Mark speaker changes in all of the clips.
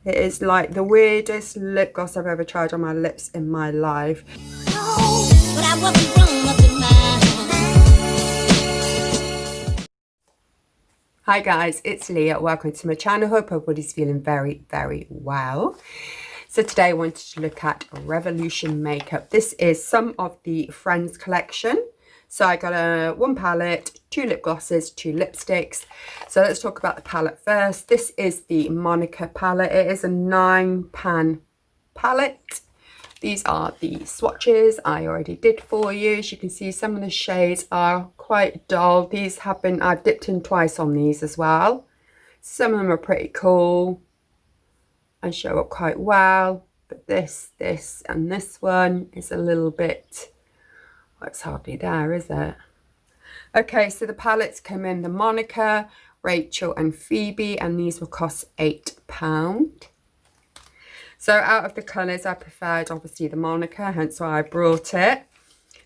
Speaker 1: It is like the weirdest lip gloss I've ever tried on my lips in my life. Hi guys, it's Leah. Welcome to my channel. Hope everybody's feeling very, very well. So today I wanted to look at Revolution makeup. This is some of the Friends collection. So I got one palette, 2 lip glosses, 2 lipsticks. So let's talk about the palette first. This is the Monica palette. It is a 9-pan palette. These are the swatches I already did for you. As you can see, some of the shades are quite dull. These have been, I've dipped in twice on these as well. Some of them are pretty cool and show up quite well. But this, and this one is a little bit, well, it's hardly there, is it? Okay, so the palettes come in the Monica, Rachel and Phoebe, and these will cost £8. So out of the colours, I preferred obviously the Monica, hence why I brought it.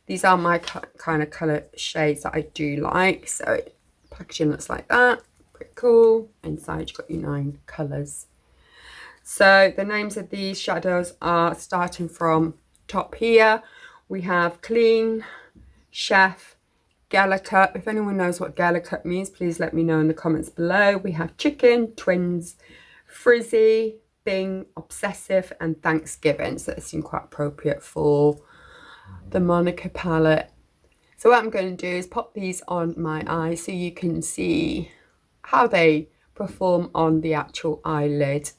Speaker 1: These are my kind of colour shades that I do like. So packaging looks like that, pretty cool. Inside you've got your 9 colours. So the names of these shadows are starting from top here. We have Clean, Chef, Gala Cup. If anyone knows what Gala Cup means, please let me know in the comments below. We have Chicken, Twins, Frizzy, Bing, Obsessive and Thanksgiving. So that seemed quite appropriate for the Monica palette. So what I'm going to do is pop these on my eyes so you can see how they perform on the actual eyelid,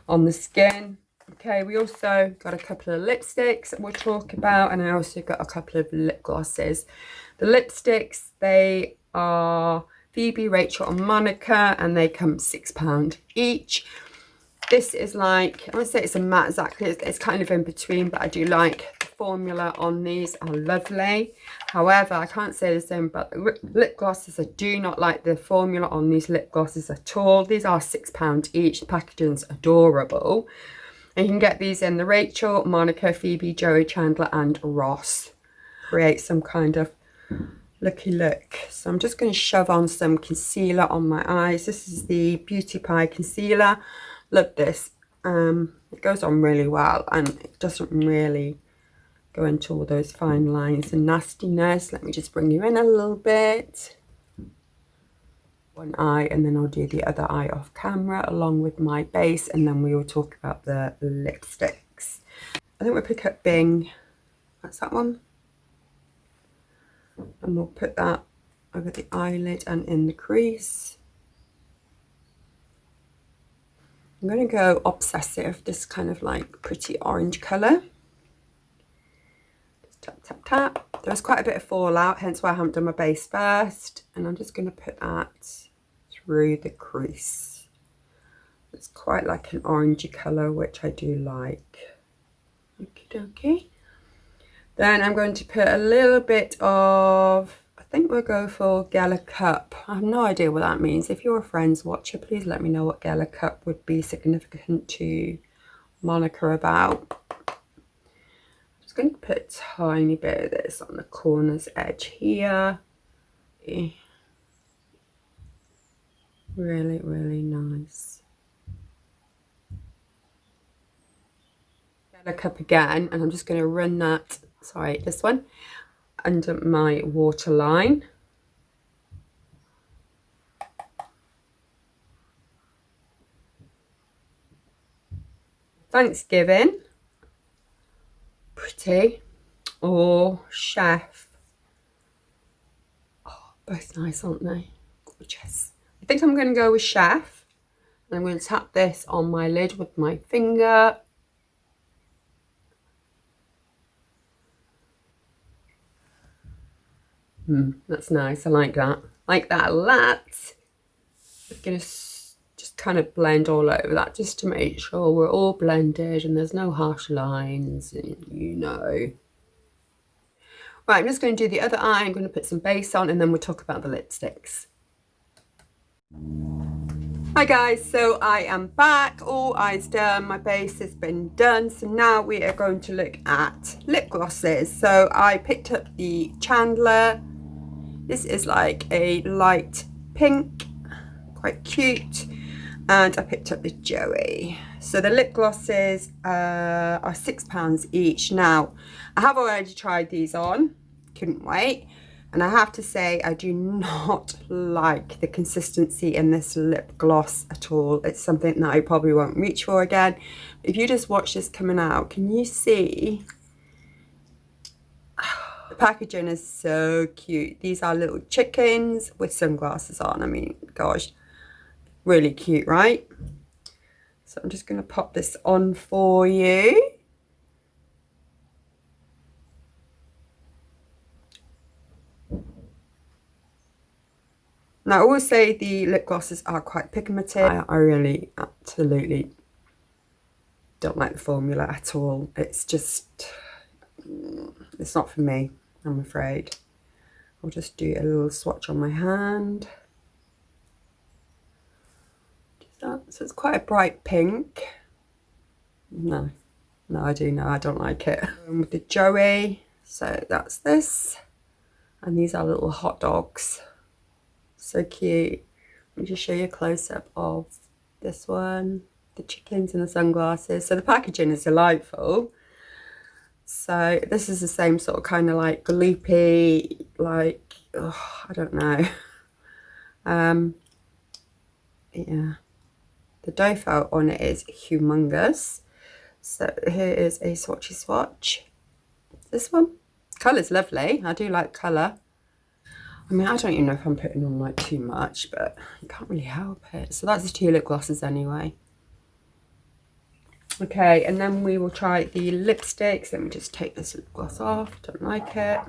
Speaker 1: on the skin. Okay, we also got a couple of lipsticks that we'll talk about, and I also got a couple of lip glosses. The lipsticks, they are Phoebe, Rachel and Monica, and they come £6 each. This is like, I would say it's a matte exactly, it's kind of in between, but I do like the formula on these, are lovely. However, I can't say the same about the lip glosses. I do not like the formula on these lip glosses at all. These are £6 each. The packaging's adorable. And you can get these in the Rachel, Monica, Phoebe, Joey, Chandler and Ross. Create some kind of looky look. So I'm just going to shove on some concealer on my eyes. This is the Beauty Pie concealer. Love this. It goes on really well and it doesn't really go into all those fine lines and nastiness. Let me just bring you in a little bit. One eye, and then I'll do the other eye off camera along with my base, and then we will talk about the lipsticks. I think we'll pick up Bing. That's that one. And we'll put that over the eyelid and in the crease. I'm going to go Obsessive, this kind of like pretty orange colour. Just tap, tap, tap. There's quite a bit of fallout, hence why I haven't done my base first. And I'm just going to put that through the crease. It's quite like an orangey colour, which I do like. Okie dokie. Then I'm going to put a little bit of, I think we'll go for Gala Cup. I have no idea what that means. If you're a Friends watcher, please let me know what Gala Cup would be significant to Monica about. I'm just going to put a tiny bit of this on the corner's edge here. Really, really nice. Gala Cup again, and I'm just going to run that, sorry, this one, under my waterline. Thanksgiving, pretty, or Chef. Oh, both nice, aren't they? Gorgeous. I think I'm going to go with Chef. And I'm going to tap this on my lid with my finger. That's nice. I like that. Like that a lot. I'm going to just kind of blend all over that just to make sure we're all blended and there's no harsh lines, you know. Right, I'm just going to do the other eye. I'm going to put some base on and then we'll talk about the lipsticks. Hi guys, so I am back, all eyes done, my base has been done, so now we are going to look at lip glosses. So I picked up the Chandler. This is like a light pink, quite cute. And I picked up the Joey. So the lip glosses are £6 each. Now, I have already tried these on. Couldn't wait. And I have to say, I do not like the consistency in this lip gloss at all. It's something that I probably won't reach for again. If you just watch this coming out, can you see? The packaging is so cute. These are little chickens with sunglasses on. I mean, gosh, really cute, right? So I'm just going to pop this on for you. Now, I will say the lip glosses are quite pigmented. I really, absolutely don't like the formula at all. It's just, it's not for me, I'm afraid. I'll just do a little swatch on my hand. So it's quite a bright pink. No, I don't like it. With the Joey, so that's this. And these are little hot dogs. So cute. Let me just show you a close-up of this one. The chickens and the sunglasses. So the packaging is delightful. So this is the same sort of kind of like gloopy, like, oh, I don't know. Yeah. The dough felt on it is humongous. So here is a swatchy swatch. This one. Colour's lovely. I do like colour. I mean, I don't even know if I'm putting on like too much, but you can't really help it. So that's the two lip glosses anyway. Okay, and then we will try the lipsticks. Let me just take this lip gloss off. Don't like it.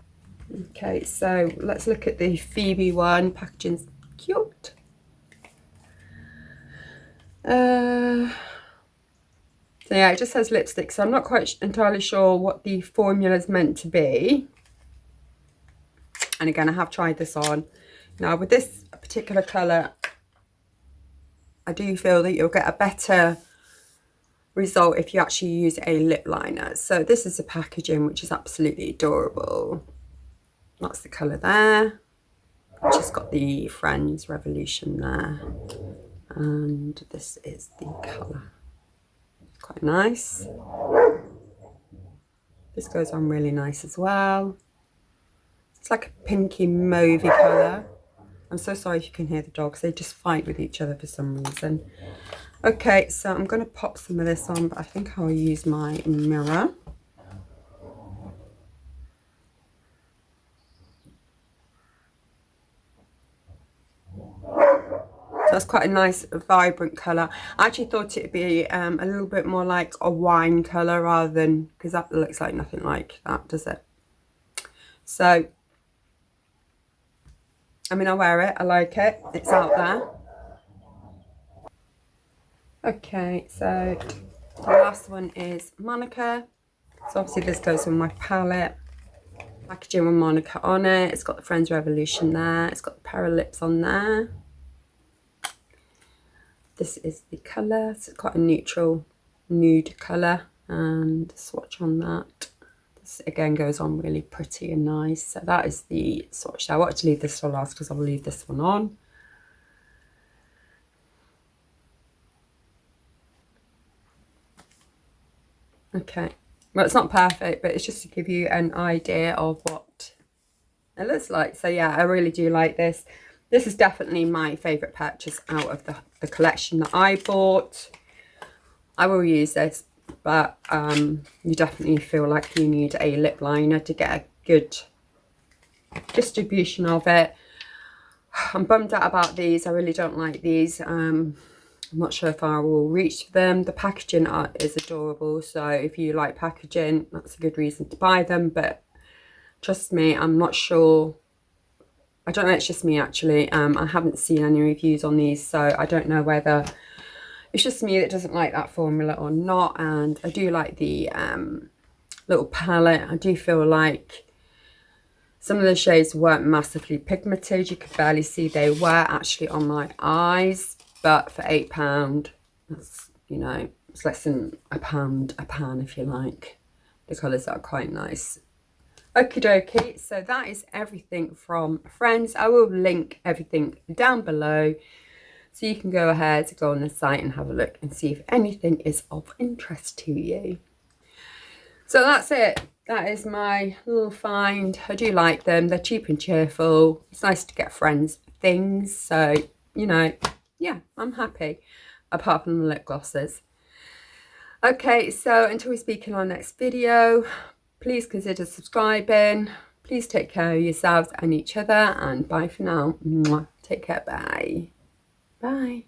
Speaker 1: Okay, so let's look at the Phoebe one. Packaging's cute. So yeah, it just says lipstick, so I'm not quite entirely sure what the formula is meant to be. And again, I have tried this on. Now with this particular colour, I do feel that you'll get a better result if you actually use a lip liner. So this is the packaging, which is absolutely adorable. That's the colour there. Just got the Friends Revolution there. And this is the colour. Quite nice. This goes on really nice as well. It's like a pinky mauvey colour. I'm so sorry if you can hear the dogs. They just fight with each other for some reason. Okay, so I'm going to pop some of this on, but I think I'll use my mirror. So that's quite a nice, vibrant colour. I actually thought it'd be a little bit more like a wine colour rather than, because that looks like nothing like that, does it? So, I mean, I wear it, I like it, it's out there. Okay, so the last one is Monica. So obviously this goes with my palette. Packaging with Monica on it. It's got the Friends Revolution there. It's got the pair of lips on there. This is the colour. So it's quite a neutral nude colour. And swatch on that. This again goes on really pretty and nice. So that is the swatch. I wanted to leave this for last because I'll leave this one on. Okay. Well, it's not perfect, but it's just to give you an idea of what it looks like. So yeah, I really do like this. This is definitely my favourite purchase out of the collection that I bought. I will use this, but you definitely feel like you need a lip liner to get a good distribution of it. I'm bummed out about these. I really don't like these. I'm not sure if I will reach them. The packaging is adorable, so if you like packaging, that's a good reason to buy them, but trust me, I'm not sure. I don't know, it's just me actually. I haven't seen any reviews on these, so I don't know whether it's just me that doesn't like that formula or not. And I do like the little palette. I do feel like some of the shades weren't massively pigmented. You could barely see they were actually on my eyes, but for £8, that's, you know, it's less than a pound a pan if you like. The colours are quite nice. Okie dokie, so that is everything from Friends. I will link everything down below So you can go ahead, go on the site and have a look and see if anything is of interest to you. So that's it. That is my little find. I do like them. They're cheap and cheerful. It's nice to get friends things. So, you know, yeah, I'm happy. Apart from the lip glosses. Okay, so until we speak in our next video, please consider subscribing. Please take care of yourselves and each other. And bye for now. Mwah. Take care. Bye. Bye.